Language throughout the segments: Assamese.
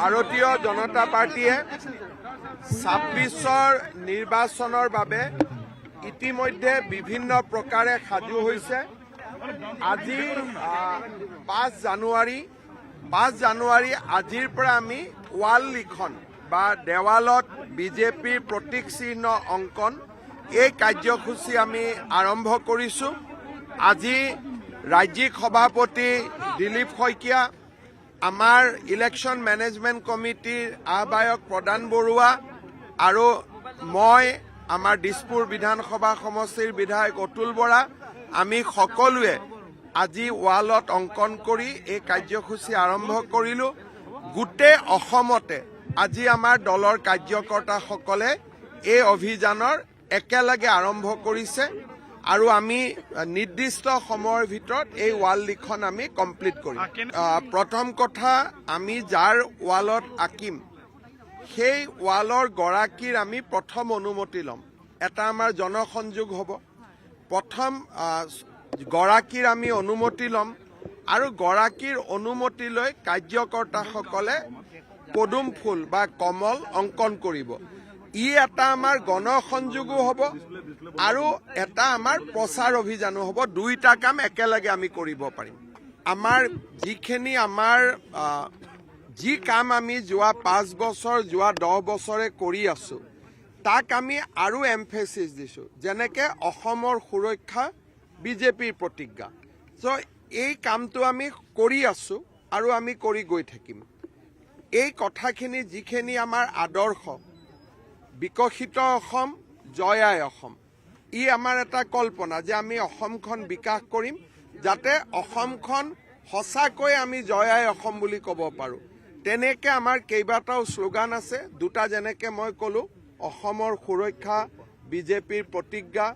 ভাৰতীয় জনতা পাৰ্টিয়ে ২৬ৰ নিৰ্বাচনৰ বাবে ইতিমধ্যে বিভিন্ন প্ৰকাৰে সাজু হৈছে। আজি ৫ জানুৱাৰী আজিৰ পৰা আমি ৱাল লিখন বা দেৱালত বিজেপিৰ প্ৰতীক চিহ্ন অংকন এই কাৰ্যসূচী আমি আৰম্ভ কৰিছোঁ। আজি ৰাজ্যিক সভাপতি দিলীপ শইকীয়া, আমাৰ ইলেকশ্যন মেনেজমেণ্ট কমিটিৰ আহ্বায়ক প্ৰদান বৰুৱা আৰু মই, আমাৰ দিছপুৰ বিধানসভা সমষ্টিৰ বিধায়ক অতুল বৰা, আমি সকলোৱে আজি ৱালত অংকন কৰি এই কাৰ্যসূচী আৰম্ভ কৰিলোঁ। গোটেই অসমতে আজি আমাৰ দলৰ কাৰ্যকৰ্তাসকলে এই অভিযানৰ একেলগে আৰম্ভ কৰিছে আৰু আমি নিৰ্দিষ্ট সময়ৰ ভিতৰত এই ৱাল লিখন আমি কমপ্লিট কৰিম। প্ৰথম কথা, আমি যাৰ ৱালত আঁকিম সেই ৱালৰ গৰাকীৰ আমি প্ৰথম অনুমতি ল'ম। এটা আমাৰ জনসংযোগ হ'ব। প্ৰথম গৰাকীৰ আমি অনুমতি ল'ম আৰু গৰাকীৰ অনুমতি লৈ কাৰ্যকৰ্তাসকলে পদুম ফুল বা কমল অংকন কৰিব। ই এটা আমাৰ গণসংযোগো হ'ব আৰু এটা আমাৰ প্ৰচাৰ অভিযানো হ'ব। দুইটা কাম একেলগে আমি কৰিব পাৰিম। আমাৰ যিখিনি যি কাম আমি যোৱা ৫ বছৰ, যোৱা ১০ বছৰে কৰি আছোঁ, তাক আমি আৰু এমফেচিছ দিছোঁ। যেনেকৈ অসমৰ সুৰক্ষা বিজেপিৰ প্ৰতিজ্ঞা। চ' এই কামটো আমি কৰি আছোঁ আৰু আমি কৰি গৈ থাকিম। এই কথাখিনি যিখিনি আমাৰ আদৰ্শ, বিকশিত অসম, জয় আই অসম, ই আমাৰ এটা কল্পনা যে আমি অসমখন বিকাশ কৰিম, যাতে অসমখন সঁচাকৈ আমি জয় আই অসম বুলি ক'ব পাৰোঁ। তেনেকৈ আমাৰ কেইবাটাও শ্লোগান আছে। দুটা যেনেকৈ মই ক'লোঁ, অসমৰ সুৰক্ষা বিজেপিৰ প্ৰতিজ্ঞা,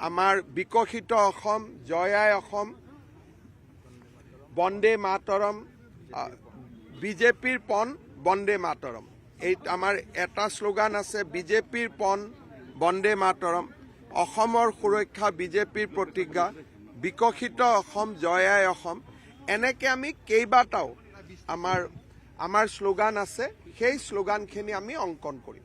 আমাৰ বিকশিত অসম, জয় আই অসম, বন্দে মাতৰম, বিজেপিৰ পণ বন্দে মাতৰম। এই আমাৰ এটা শ্লোগান আছে, বিজেপিৰ পণ বন্দে মাতৰম, অসমৰ সুৰক্ষা বিজেপিৰ প্ৰতিজ্ঞা, বিকশিত অসম, জয় আই অসম। এনেকৈ আমি কেইবাটাও আমাৰ শ্লোগান আছে। সেই শ্লোগানখিনি আমি অংকন কৰিম।